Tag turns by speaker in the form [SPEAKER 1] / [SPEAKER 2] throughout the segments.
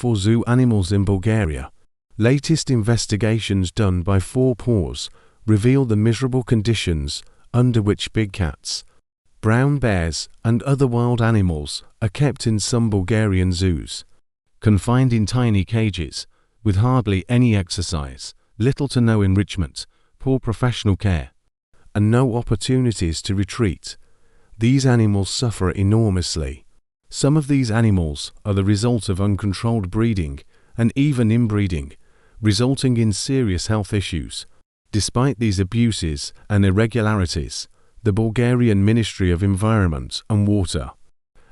[SPEAKER 1] for zoo animals in Bulgaria. Latest investigations done by 4paws reveal the miserable conditions under which big cats, brown bears and other wild animals are kept in some Bulgarian zoos. Confined in tiny cages, with hardly any exercise, little to no enrichment, poor professional care, and no opportunities to retreat, these animals suffer enormously. Some of these animals are the result of uncontrolled breeding and even inbreeding, resulting in serious health issues. Despite these abuses and irregularities, the Bulgarian Ministry of Environment and Water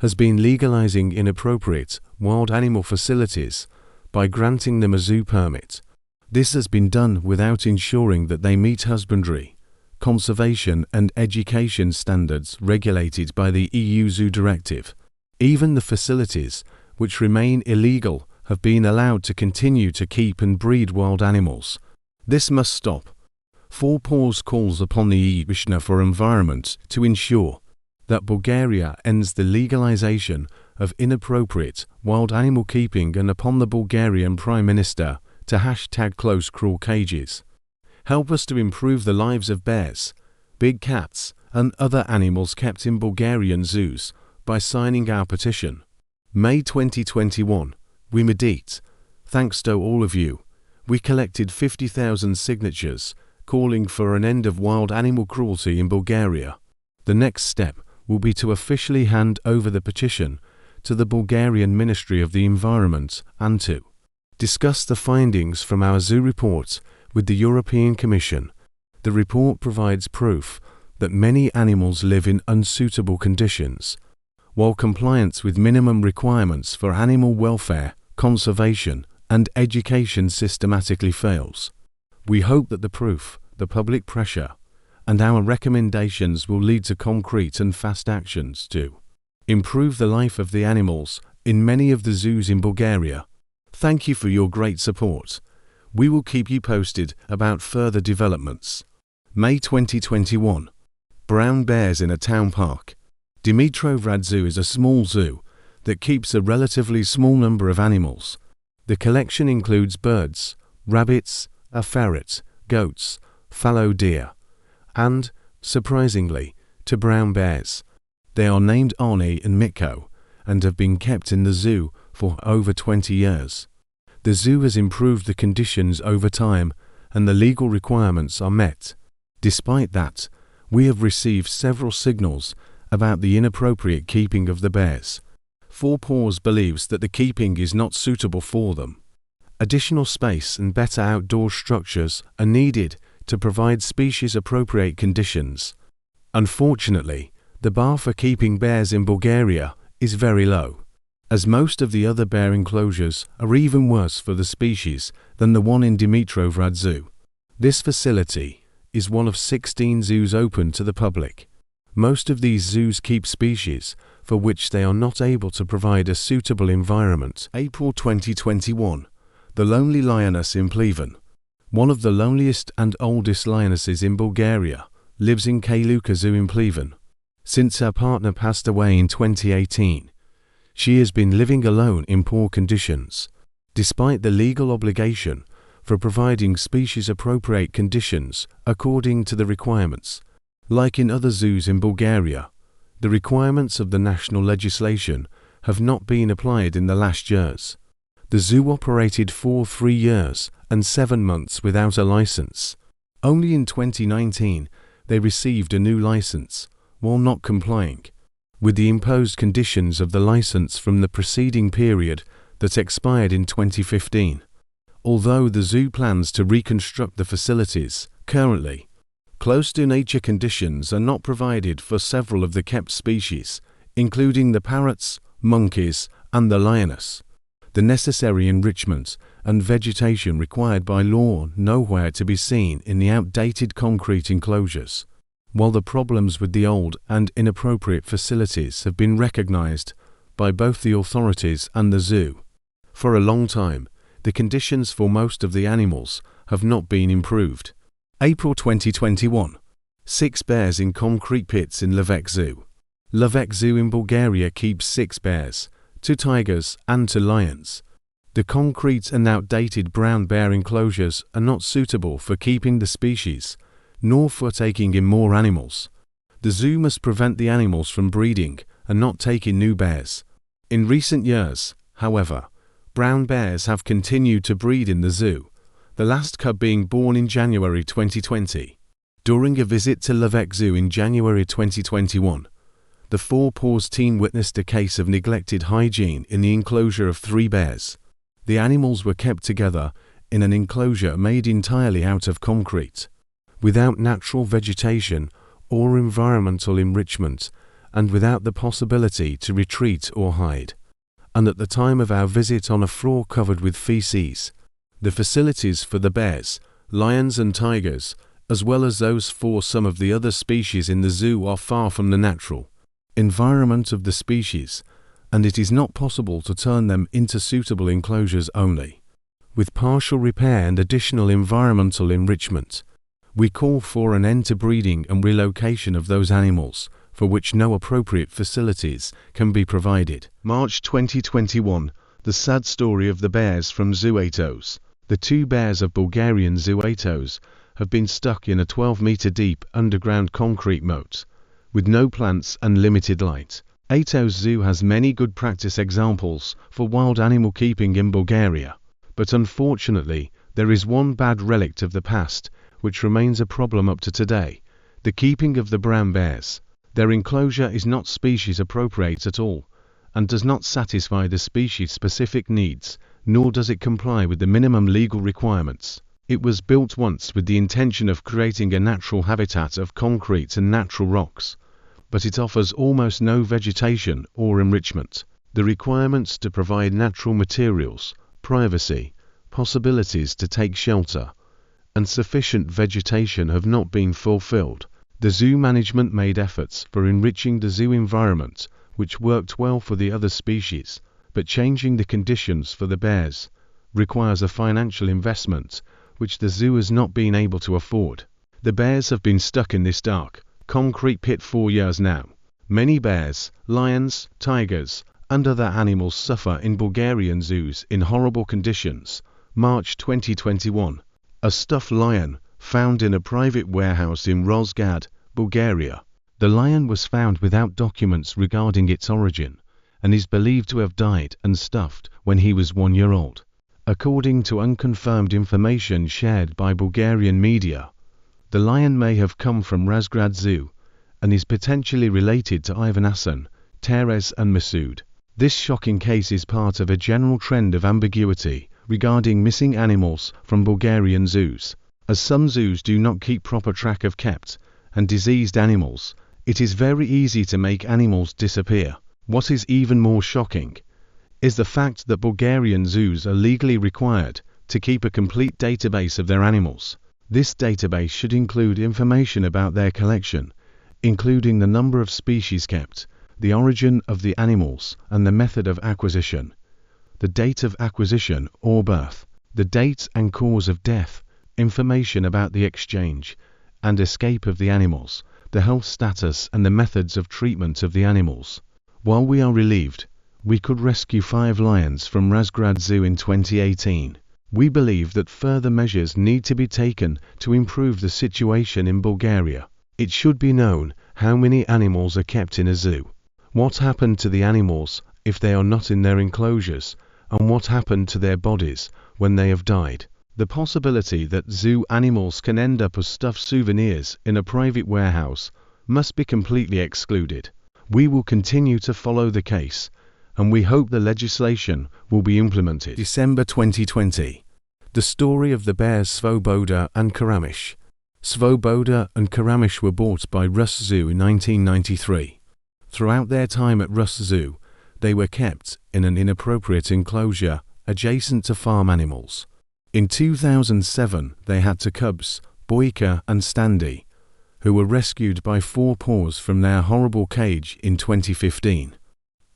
[SPEAKER 1] has been legalizing inappropriate wild animal facilities by granting them a zoo permit. This has been done without ensuring that they meet husbandry, conservation and education standards regulated by the EU Zoo Directive. Even the facilities, which remain illegal, have been allowed to continue to keep and breed wild animals. This must stop. 4paws calls upon the EU Commissioner for Environment to ensure that Bulgaria ends the legalization of inappropriate wild animal keeping and upon the Bulgarian Prime Minister to #close cruel cages. Help us to improve the lives of bears, big cats and other animals kept in Bulgarian zoos by signing our petition. May 2021. We medit. Thanks to all of you. We collected 50,000 signatures calling for an end of wild animal cruelty in Bulgaria. The next step will be to officially hand over the petition to the Bulgarian Ministry of the Environment and to discuss the findings from our zoo report with the European Commission. The report provides proof that many animals live in unsuitable conditions, while compliance with minimum requirements for animal welfare, conservation, and education systematically fails. We hope that the proof, the public pressure, and our recommendations will lead to concrete and fast actions to improve the life of the animals in many of the zoos in Bulgaria. Thank you for your great support. We will keep you posted about further developments. May 2021. Brown bears in a town park. Dimitrov Zoo is a small zoo that keeps a relatively small number of animals. The collection includes birds, rabbits, a ferret, goats, fallow deer, and, surprisingly, 2 brown bears. They are named Arnie and Mikko and have been kept in the zoo for over 20 years. The zoo has improved the conditions over time and the legal requirements are met. Despite that, we have received several signals about the inappropriate keeping of the bears. 4paws believes that the keeping is not suitable for them. Additional space and better outdoor structures are needed to provide species-appropriate conditions. Unfortunately, the bar for keeping bears in Bulgaria is very low, as most of the other bear enclosures are even worse for the species than the one in Dimitrov Zoo. This facility is one of 16 zoos open to the public. Most of these zoos keep species for which they are not able to provide a suitable environment. April 2021. The lonely lioness in Pleven. One of the loneliest and oldest lionesses in Bulgaria lives in Kaluka Zoo in Pleven. Since her partner passed away in 2018, she has been living alone in poor conditions. Despite the legal obligation for providing species-appropriate conditions according to the requirements, like in other zoos in Bulgaria, the requirements of the national legislation have not been applied in the last years. The zoo operated for 3 years and 7 months without a license. Only in 2019 they received a new license, while not complying with the imposed conditions of the license from the preceding period that expired in 2015. Although the zoo plans to reconstruct the facilities, currently, close-to-nature conditions are not provided for several of the kept species, including the parrots, monkeys, and the lioness. The necessary enrichment and vegetation required by law nowhere to be seen in the outdated concrete enclosures. While the problems with the old and inappropriate facilities have been recognized by both the authorities and the zoo, for a long time, the conditions for most of the animals have not been improved. April 2021. 6 bears in concrete pits in Lovec Zoo. Lovec Zoo in Bulgaria keeps 6 bears, 2 tigers and 2 lions. The concrete and outdated brown bear enclosures are not suitable for keeping the species, nor for taking in more animals. The zoo must prevent the animals from breeding and not take in new bears. In recent years, however, brown bears have continued to breed in the zoo, the last cub being born in January 2020. During a visit to Lübeck Zoo in January 2021, the Four Paws team witnessed a case of neglected hygiene in the enclosure of 3 bears. The animals were kept together in an enclosure made entirely out of concrete, without natural vegetation or environmental enrichment, and without the possibility to retreat or hide. And at the time of our visit on a floor covered with feces, the facilities for the bears, lions and tigers, as well as those for some of the other species in the zoo, are far from the natural environment of the species, and it is not possible to turn them into suitable enclosures only. With partial repair and additional environmental enrichment, we call for an end to breeding and relocation of those animals for which no appropriate facilities can be provided. March 2021, the sad story of the bears from Zoo Atos. The 2 bears of Bulgarian Zoo Atos have been stuck in a 12-meter deep underground concrete moat, with no plants and limited light. Atos Zoo has many good practice examples for wild animal keeping in Bulgaria, but unfortunately there is one bad relic of the past which remains a problem up to today: the keeping of the brown bears. Their enclosure is not species appropriate at all, and does not satisfy the species-specific needs, nor does it comply with the minimum legal requirements. It was built once with the intention of creating a natural habitat of concrete and natural rocks, but it offers almost no vegetation or enrichment. The requirements to provide natural materials, privacy, possibilities to take shelter, and sufficient vegetation have not been fulfilled. The zoo management made efforts for enriching the zoo environment, which worked well for the other species, but changing the conditions for the bears requires a financial investment which the zoo has not been able to afford. The bears have been stuck in this dark, concrete pit for years now. Many bears, lions, tigers, and other animals suffer in Bulgarian zoos in horrible conditions. March 2021, a stuffed lion found in a private warehouse in Rozgrad, Bulgaria. The lion was found without documents regarding its origin, and is believed to have died and stuffed when he was 1 year old. According to unconfirmed information shared by Bulgarian media, the lion may have come from Razgrad Zoo, and is potentially related to Ivan Asen, Teres and Masoud. This shocking case is part of a general trend of ambiguity regarding missing animals from Bulgarian zoos. As some zoos do not keep proper track of kept and diseased animals, it is very easy to make animals disappear. What is even more shocking is the fact that Bulgarian zoos are legally required to keep a complete database of their animals. This database should include information about their collection, including the number of species kept, the origin of the animals, and the method of acquisition, the date of acquisition or birth, the date and cause of death, information about the exchange and escape of the animals, the health status and the methods of treatment of the animals. While we are relieved we could rescue 5 lions from Razgrad Zoo in 2018, we believe that further measures need to be taken to improve the situation in Bulgaria. It should be known how many animals are kept in a zoo, what happened to the animals if they are not in their enclosures, and what happened to their bodies when they have died. The possibility that zoo animals can end up as stuffed souvenirs in a private warehouse must be completely excluded. We will continue to follow the case, and we hope the legislation will be implemented. December 2020. The story of the bears Svoboda and Karamish. Svoboda and Karamish were bought by Rus Zoo in 1993. Throughout their time at Rus Zoo, they were kept in an inappropriate enclosure adjacent to farm animals. In 2007, they had 2 cubs, Boyka and Standy, who were rescued by Four Paws from their horrible cage in 2015.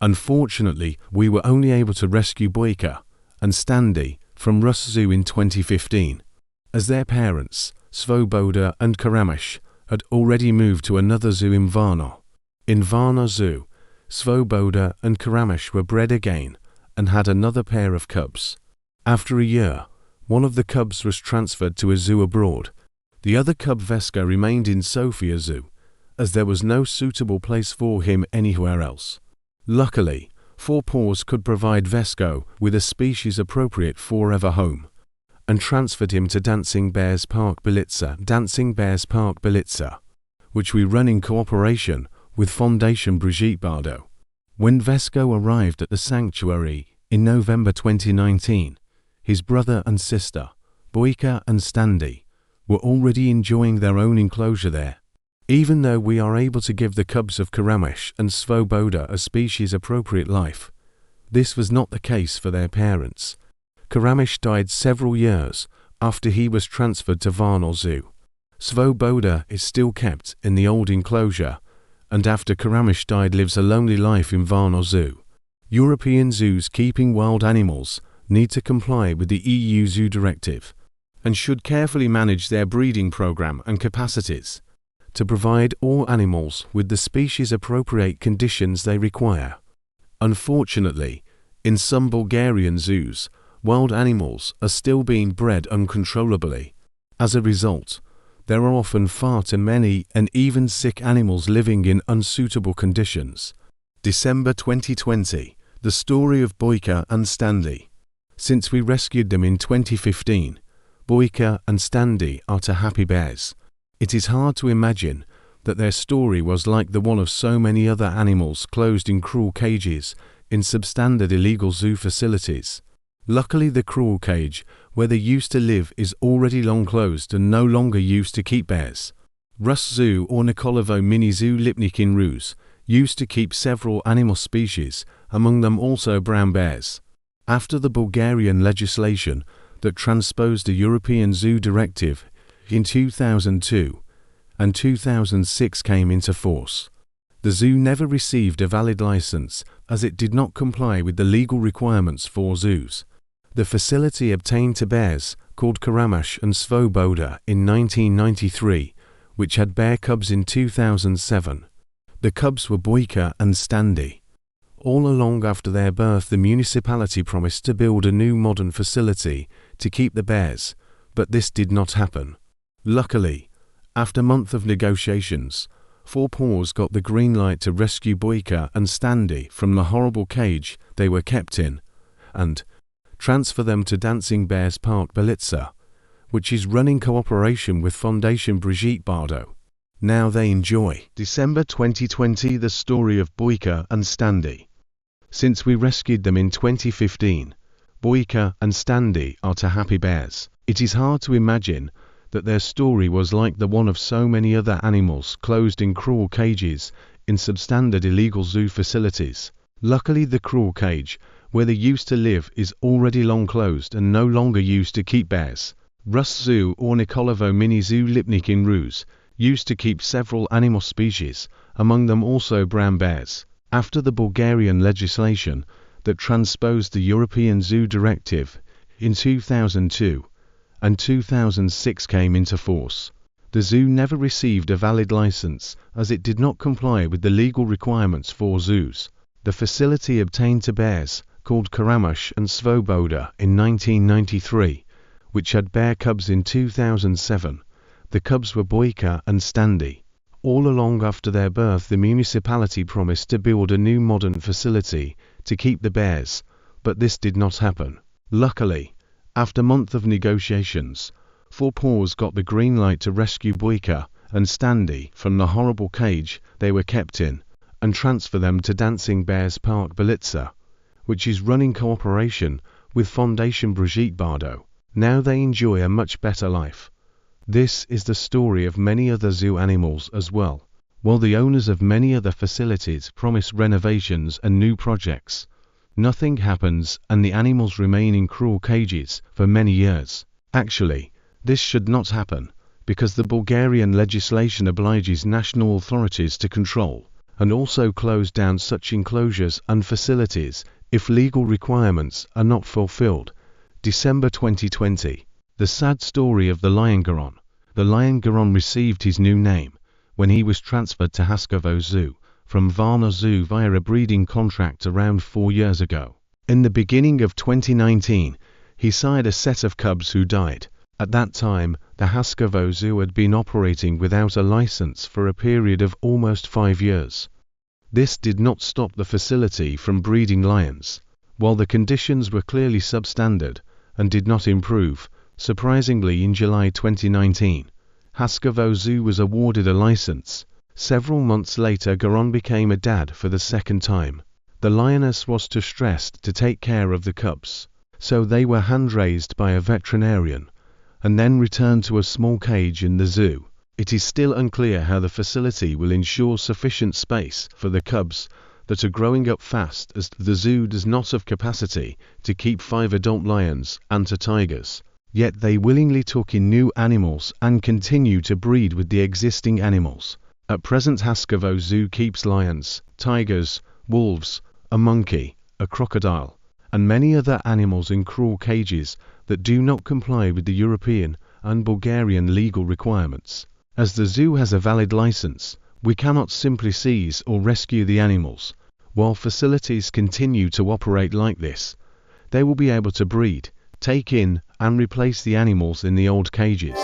[SPEAKER 1] Unfortunately, we were only able to rescue Boyka and Standy from Rus Zoo in 2015, as their parents, Svoboda and Karamish, had already moved to another zoo in Varna. In Varna Zoo, Svoboda and Karamish were bred again and had another pair of cubs. After a year, one of the cubs was transferred to a zoo abroad. The other cub, Vesco, remained in Sofia Zoo, as there was no suitable place for him anywhere else. Luckily, Four Paws could provide Vesco with a species-appropriate forever home, and transferred him to Dancing Bears Park Belitsa, which we run in cooperation with Fondation Brigitte Bardot. When Vesco arrived at the sanctuary in November 2019, his brother and sister, Boyka and Standy, were already enjoying their own enclosure there. Even though we are able to give the cubs of Karamesh and Svoboda a species-appropriate life, this was not the case for their parents. Karamesh died several years after he was transferred to Varna Zoo. Svoboda is still kept in the old enclosure, and after Karamesh died lives a lonely life in Varna Zoo. European zoos keeping wild animals need to comply with the EU Zoo Directive, and should carefully manage their breeding program and capacities to provide all animals with the species-appropriate conditions they require. Unfortunately, in some Bulgarian zoos, wild animals are still being bred uncontrollably. As a result, there are often far too many and even sick animals living in unsuitable conditions. December 2020, the story of Boyka and Standy. Since we rescued them in 2015, Boyka and Standy are to happy bears. It is hard to imagine that their story was like the one of so many other animals closed in cruel cages in substandard illegal zoo facilities. Luckily, the cruel cage where they used to live is already long closed and no longer used to keep bears. Rus Zoo or Nikolovo Mini Zoo Lipnik in Rus used to keep several animal species, among them also brown bears. After the Bulgarian legislation that transposed the European Zoo Directive in 2002 and 2006 came into force, the zoo never received a valid license as it did not comply with the legal requirements for zoos. The facility obtained to bears called Karamesh and Svoboda in 1993, which had bear cubs in 2007. The cubs were Boyka and Standy. All along after their birth, the municipality promised to build a new modern facility to keep the bears, but this did not happen. Luckily, after a month of negotiations, Four Paws got the green light to rescue Boyka and Standy from the horrible cage they were kept in, and transfer them to Dancing Bears Park Belitsa, which is run in cooperation with Fondation Brigitte Bardot. Now they enjoy. December 2020, the story of Boyka and Standy. Since we rescued them in 2015, Boyka and Standy are to happy bears. It is hard to imagine that their story was like the one of so many other animals closed in cruel cages in substandard illegal zoo facilities. Luckily, the cruel cage where they used to live is already long closed and no longer used to keep bears. Rus Zoo or Nikolovo Mini Zoo Lipnik in Rus used to keep several animal species, among them also brown bears. After the Bulgarian legislation that transposed the European Zoo Directive in 2002 and 2006 came into force, the zoo never received a valid license as it did not comply with the legal requirements for zoos. The facility obtained to bears called Karamesh and Svoboda in 1993, which had bear cubs in 2007. The cubs were Boyka and Standy. All along after their birth, the municipality promised to build a new modern facility to keep the bears, but this did not happen. Luckily, after a month of negotiations, Four Paws got the green light to rescue Boyka and Standy from the horrible cage they were kept in, and transfer them to Dancing Bears Park Belitsa, which is run in cooperation with Fondation Brigitte Bardot. Now they enjoy a much better life. This is the story of many other zoo animals as well. While the owners of many other facilities promise renovations and new projects, nothing happens and the animals remain in cruel cages for many years. Actually, this should not happen, because the Bulgarian legislation obliges national authorities to control and also close down such enclosures and facilities if legal requirements are not fulfilled. December 2020. The sad story of the lion Garon. The lion Garon received his new name when he was transferred to Haskovo Zoo from Varna Zoo via a breeding contract around 4 years ago. In the beginning of 2019, he sired a set of cubs who died. At that time, the Haskovo Zoo had been operating without a license for a period of almost 5 years. This did not stop the facility from breeding lions. While the conditions were clearly substandard and did not improve, surprisingly in July 2019, Haskovo Zoo was awarded a license. Several months later, Goran became a dad for the second time. The lioness was too stressed to take care of the cubs, so they were hand-raised by a veterinarian and then returned to a small cage in the zoo. It is still unclear how the facility will ensure sufficient space for the cubs that are growing up fast, as the zoo does not have capacity to keep 5 adult lions and 2 tigers. Yet they willingly took in new animals and continue to breed with the existing animals. At present, Haskovo Zoo keeps lions, tigers, wolves, a monkey, a crocodile, and many other animals in cruel cages that do not comply with the European and Bulgarian legal requirements. As the zoo has a valid license, we cannot simply seize or rescue the animals. While facilities continue to operate like this, they will be able to breed, take in, and replace the animals in the old cages.